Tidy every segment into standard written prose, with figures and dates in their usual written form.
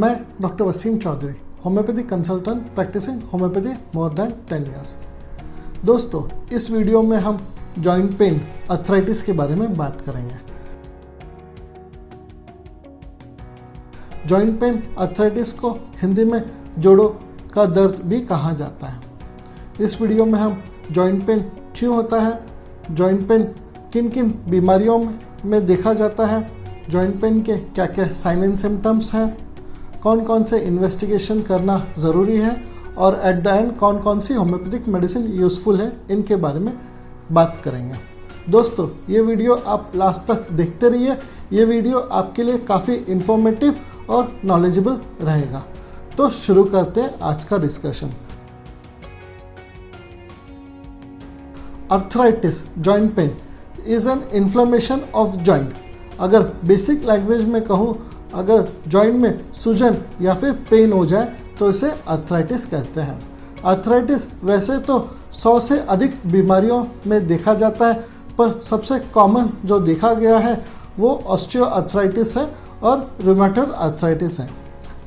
मैं doctor Waseem Chaudhary, homoeopathy consultant practising homoeopathy more than 10 years. दोस्तों, इस वीडियो में हम जॉइंट पेन अर्थराइटिस के बारे में बात करेंगे। जॉइंट पेन अर्थराइटिस को हिंदी में जोड़ों का दर्द भी कहा जाता है। इस वीडियो में हम जॉइंट पेन क्यों होता है, जॉइंट पेन किन किन बीमारियों में देखा जाता है, जॉइंट पेन के क्या क्या साइन एंड सिम्टम्स हैं, कौन कौन से इन्वेस्टिगेशन करना ज़रूरी है और एट द एंड कौन कौन सी होम्योपैथिक मेडिसिन यूज़फुल है, इनके बारे में बात करेंगे। दोस्तों, ये वीडियो आप लास्ट तक देखते रहिए। ये वीडियो आपके लिए काफ़ी इन्फॉर्मेटिव और नॉलेजेबल रहेगा। तो शुरू करते हैं आज का discussion. Arthritis joint pain is an inflammation of joint. अगर बेसिक लैंग्वेज में कहूँ, अगर जॉइंट में सूजन या फिर पेन हो जाए तो इसे अर्थराइटिस कहते हैं। अर्थराइटिस वैसे तो 100 से अधिक बीमारियों में देखा जाता है, पर सबसे कॉमन जो देखा गया है वो ऑस्टियोआर्थराइटिस है और रूमेटॉइड अर्थराइटिस है।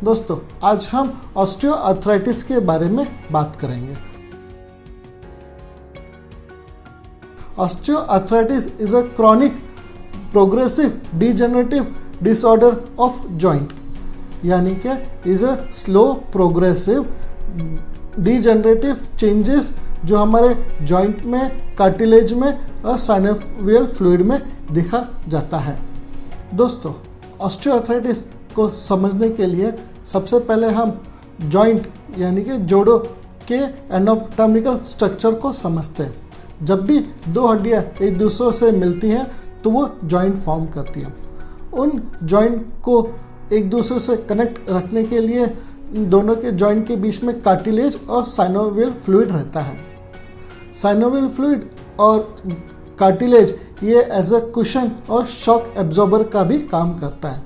दोस्तों, आज हम ऑस्टियोआर्थराइटिस के बारे में बात करेंगे। Osteoarthritis is a chronic progressive degenerative disorder of joint, यानी कि is a slow progressive degenerative changes जो हमारे जॉइंट में, कार्टिलेज में और साइनोवियल फ्लूइड में देखा जाता है। दोस्तों, ऑस्टियोआर्थराइटिस को समझने के लिए सबसे पहले हम जॉइंट यानी कि जोड़ों के एनाटॉमिकल स्ट्रक्चर को समझते हैं। जब भी दो हड्डियां एक दूसरे से मिलती हैं तो वो जॉइंट फॉर्म करती हैं। उन जॉइंट को एक दूसरे से कनेक्ट रखने के लिए दोनों के जॉइंट के बीच में कार्टिलेज और साइनोवियल फ्लूइड रहता है। साइनोवियल फ्लूइड और कार्टिलेज ये एज अ कुशन और शॉक एब्जॉर्बर का भी काम करता है।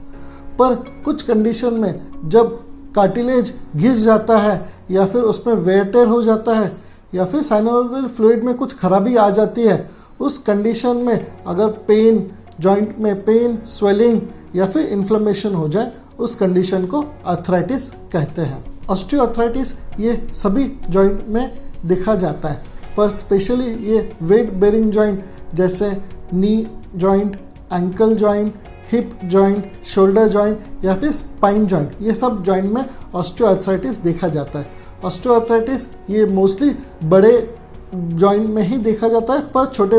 पर कुछ कंडीशन में जब कार्टिलेज घिस जाता है या फिर उसमें वेयर टेयर हो जाता है या फिर साइनोवियल फ्लूइड में कुछ खराबी आ जाती है, उस कंडीशन में अगर पेन, जॉइंट में पेन, स्वेलिंग या फिर इन्फ्लेमेशन हो जाए, उस कंडीशन को अर्थराइटिस कहते हैं। ऑस्टियोआर्थराइटिस ये सभी जॉइंट में देखा जाता है, पर स्पेशली ये वेट बेरिंग जॉइंट जैसे knee joint, ankle joint, hip joint, shoulder joint या फिर स्पाइन जॉइंट, ये सब जॉइंट में ऑस्टियोआर्थराइटिस देखा जाता है। ऑस्टियोआर्थराइटिस ये मोस्टली बड़े जॉइंट में ही देखा जाता है, पर छोटे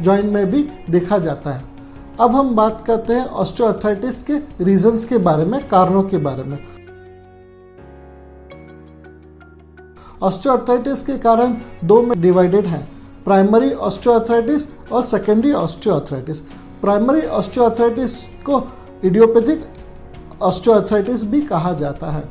जॉइंट में भी देखा जाता है। अब हम बात करते हैं ऑस्टियोआर्थराइटिस के रीजंस के बारे में, कारणों के बारे में। ऑस्टियोआर्थराइटिस के कारण दो में डिवाइडेड हैं, प्राइमरी ऑस्टियोआर्थराइटिस और सेकेंडरी ऑस्टियोआर्थराइटिस। प्राइमरी ऑस्टियोआर्थराइटिस को इडियोपैथिक ऑस्टियोआर्थराइटिस भी कहा जाता है,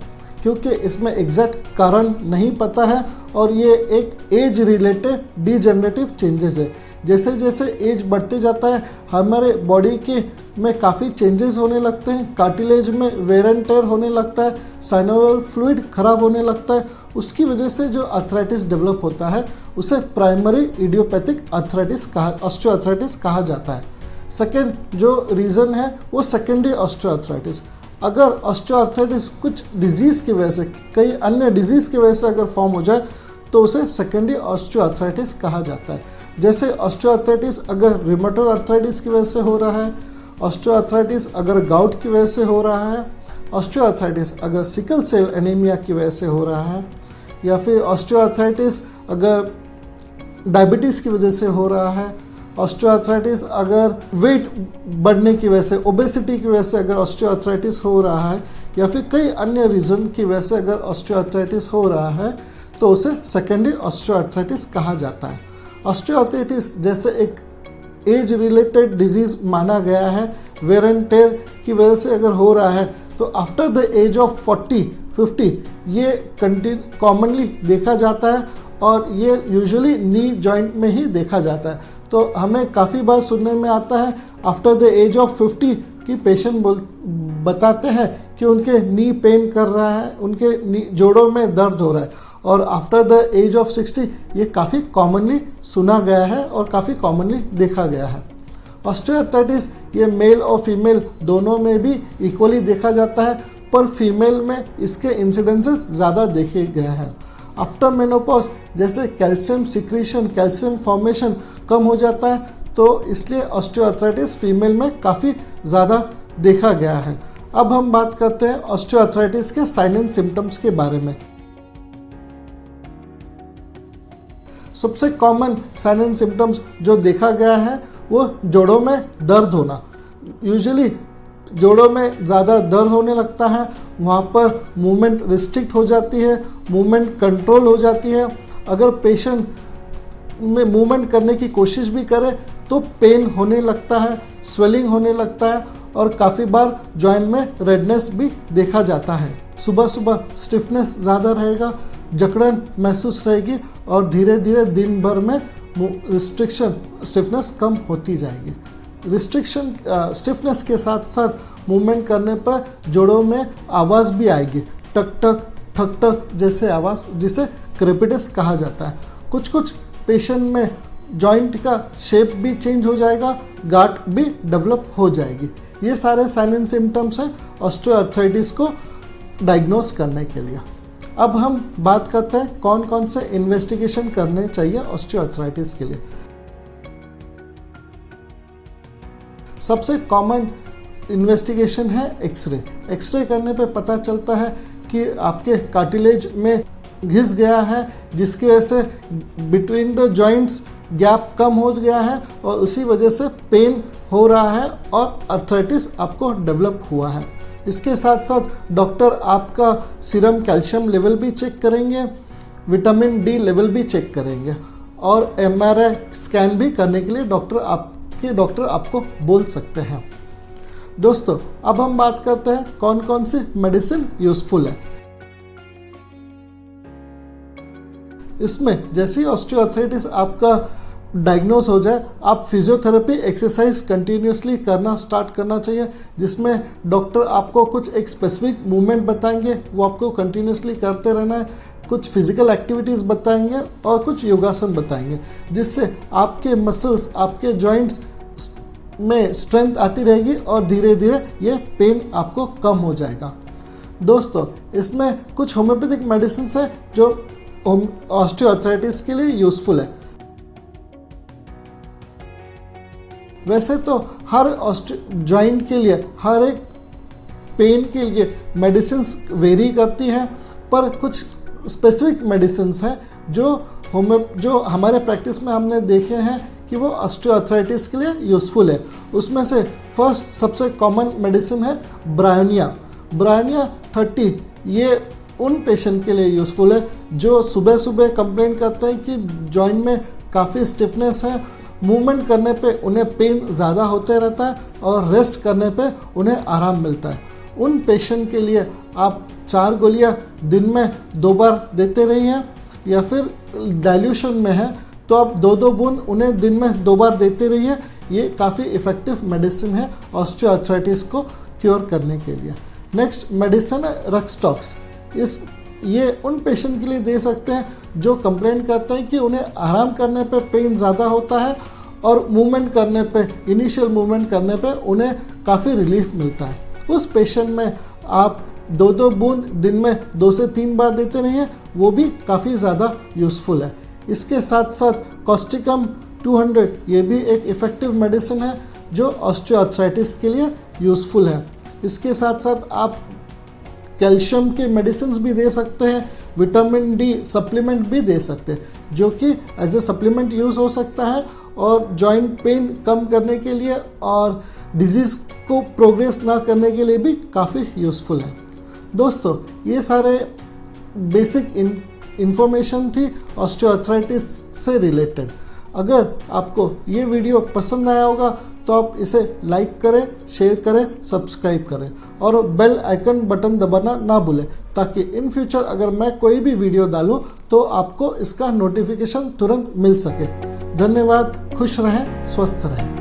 क्योंकि इसमें एग्जैक्ट कारण नहीं पता है और ये एक एज रिलेटेड डिजेनरेटिव चेंजेस है। जैसे जैसे एज बढ़ते जाता है हमारे बॉडी के में काफ़ी चेंजेस होने लगते हैं, कार्टिलेज में वेयर एंड टेयर होने लगता है, साइनोवियल फ्लूइड खराब होने लगता है। उसकी वजह से जो अर्थराइटिस डेवलप होता है उसे प्राइमरी इडियोपैथिक ऑस्टियोआर्थराइटिस कहा जाता है। सेकेंड जो रीज़न है वो सेकेंडरी ऑस्टियोआर्थराइटिस। अगर ऑस्टियोआर्थराइटिस कुछ डिजीज़ की वजह से, कई अन्य डिजीज़ की वजह से अगर फॉर्म हो जाए तो उसे सेकेंडरी ऑस्टियोआर्थराइटिस कहा जाता है। जैसे ऑस्टियोआर्थराइटिस अगर रूमेटॉइड अर्थराइटिस की वजह से हो रहा है, ऑस्टियोआर्थराइटिस अगर गाउट की वजह से हो रहा है, ऑस्टियोआर्थराइटिस अगर सिकल सेल एनीमिया की वजह से हो रहा है, या फिर ऑस्टियोआर्थराइटिस अगर डायबिटीज़ की वजह से हो रहा है, ऑस्टियोआर्थराइटिस अगर वेट बढ़ने की वजह से, ओबेसिटी की वजह से अगर ऑस्टियोआर्थराइटिस हो रहा है, या फिर कई अन्य रीज़न की वजह से अगर ऑस्टियोआर्थराइटिस हो रहा है तो उसे सेकेंडरी ऑस्टियोआर्थराइटिस कहा जाता है। ऑस्टियोआर्थराइटिस जैसे एक एज रिलेटेड डिजीज़ माना गया है, वेयर एंड टेयर की वजह से अगर हो रहा है तो आफ्टर द एज ऑफ 40-50 ये कॉमनली देखा जाता है और ये यूजुअली नी जॉइंट में ही देखा जाता है। तो हमें काफ़ी बार सुनने में आता है आफ्टर द एज ऑफ 50 की पेशेंट बताते हैं कि उनके नी पेन कर रहा है, उनके जोड़ों में दर्द हो रहा है, और आफ्टर द एज ऑफ 60 ये काफ़ी कॉमनली सुना गया है और काफ़ी कॉमनली देखा गया है। ऑस्टियोआर्थराइटिस ये मेल और फीमेल दोनों में भी इक्वली देखा जाता है, पर फीमेल में इसके इंसिडेंसेस ज़्यादा देखे गए हैं। आफ्टर मेनोपॉज जैसे कैल्शियम सिक्रीशन, कैल्शियम फॉर्मेशन कम हो जाता है, तो इसलिए ऑस्टियोआर्थराइटिस फीमेल में काफ़ी ज़्यादा देखा गया है। अब हम बात करते हैं ऑस्टियोआर्थराइटिस के साइन एंड सिम्टम्स के बारे में। सबसे कॉमन साइन एंड सिम्टम्स जो देखा गया है वो जोड़ों में दर्द होना। यूजुअली जोड़ों में ज़्यादा दर्द होने लगता है, वहाँ पर मूवमेंट रिस्ट्रिक्ट हो जाती है, मूवमेंट कंट्रोल हो जाती है। अगर पेशेंट में मूवमेंट करने की कोशिश भी करे तो पेन होने लगता है, स्वेलिंग होने लगता है और काफ़ी बार जॉइंट में रेडनेस भी देखा जाता है। सुबह सुबह स्टिफनेस ज़्यादा रहेगा, जकड़न महसूस रहेगी और धीरे धीरे दिन भर में स्टिफनेस कम होती जाएगी। स्टिफनेस के साथ साथ मूवमेंट करने पर जोड़ों में आवाज़ भी आएगी, टक टक ठक ठक जैसे आवाज़, जिसे क्रेपिटस कहा जाता है। कुछ पेशेंट में जॉइंट का शेप भी चेंज हो जाएगा, गांठ भी डेवलप हो जाएगी। ये सारे साइन एंड सिम्टम्स हैं ऑस्टियोआर्थराइटिस को डायग्नोस करने के लिए। अब हम बात करते हैं कौन कौन से इन्वेस्टिगेशन करने चाहिए ऑस्टियोआर्थराइटिस के लिए। सबसे कॉमन इन्वेस्टिगेशन है एक्सरे। एक्सरे करने पे पता चलता है कि आपके कार्टिलेज में घिस गया है, जिसकी वजह से बिटवीन द जॉइंट्स गैप कम हो गया है और उसी वजह से पेन हो रहा है और अर्थराइटिस आपको डेवलप हुआ है। इसके साथ साथ डॉक्टर आपका सीरम कैल्शियम लेवल भी चेक करेंगे, विटामिन डी लेवल भी चेक करेंगे और MRI स्कैन भी करने के लिए डॉक्टर आपको बोल सकते हैं। दोस्तों, अब हम बात करते हैं कौन कौन सी मेडिसिन यूजफुल है। इसमें जैसे ही ऑस्टियोआर्थराइटिस आपका डायग्नोस हो जाए, आप फिजियोथेरेपी एक्सरसाइज कंटिन्यूसली करना स्टार्ट करना चाहिए, जिसमें डॉक्टर आपको कुछ एक स्पेसिफिक मूवमेंट बताएंगे, वो आपको कंटिन्यूसली करते रहना है। कुछ फिजिकल एक्टिविटीज़ बताएंगे और कुछ योगासन बताएंगे, जिससे आपके मसल्स, आपके जॉइंट्स में स्ट्रेंथ आती रहेगी और धीरे धीरे ये पेन आपको कम हो जाएगा। दोस्तों, इसमें कुछ होम्योपैथिक मेडिसिन है जो ऑस्टियोआर्थराइटिस के लिए यूजफुल है। वैसे तो हर जॉइंट के लिए, हर एक पेन के लिए मेडिसिन वेरी करती हैं, पर कुछ स्पेसिफिक मेडिसिन हैं जो हमारे प्रैक्टिस में हमने देखे हैं कि वो ऑस्टियोआर्थराइटिस के लिए यूजफुल है। उसमें से फर्स्ट सबसे कॉमन मेडिसिन है ब्रायोनिया 30। ये उन पेशेंट के लिए यूजफुल है जो सुबह सुबह कंप्लेन करते हैं कि जॉइंट में काफ़ी स्टिफनेस है, मूवमेंट करने पे उन्हें पेन ज़्यादा होते रहता है और रेस्ट करने पे उन्हें आराम मिलता है। उन पेशेंट के लिए आप 4 गोलियां दिन में 2 बार देते रहिए, या फिर डाइल्यूशन में है तो आप 2-2 बूंद उन्हें दिन में 2 बार देते रहिए। ये काफ़ी इफ़ेक्टिव मेडिसिन है ऑस्टियोआर्थराइटिस को क्योर करने के लिए। नेक्स्ट मेडिसिन है रक्सटॉक्स। ये उन पेशेंट के लिए दे सकते हैं जो कंप्लेंट करते हैं कि उन्हें आराम करने पे पेन ज़्यादा होता है और मूवमेंट करने पे, इनिशियल मूवमेंट करने पे उन्हें काफ़ी रिलीफ मिलता है। उस पेशेंट में आप 2-2 बूंद दिन में 2 से 3 बार देते रहिए, वो भी काफ़ी ज़्यादा यूज़फुल है। इसके साथ साथ कॉस्टिकम 200, ये भी एक इफ़ेक्टिव मेडिसिन है जो ऑस्टियोआर्थराइटिस के लिए यूज़फुल है। इसके साथ साथ आप कैल्शियम के मेडिसिन भी दे सकते हैं, विटामिन डी सप्लीमेंट भी दे सकते हैं, जो कि एज ए सप्लीमेंट यूज़ हो सकता है और जॉइंट पेन कम करने के लिए और डिजीज़ को प्रोग्रेस ना करने के लिए भी काफ़ी यूज़फुल है। दोस्तों, ये सारे बेसिक इन्फॉर्मेशन थी ऑस्टियोआर्थराइटिस से रिलेटेड। अगर आपको ये वीडियो पसंद आया होगा तो आप इसे लाइक करें, शेयर करें, सब्सक्राइब करें और बेल आइकन बटन दबाना ना भूलें, ताकि इन फ्यूचर अगर मैं कोई भी वीडियो डालूं तो आपको इसका नोटिफिकेशन तुरंत मिल सके। धन्यवाद। खुश रहें, स्वस्थ रहें।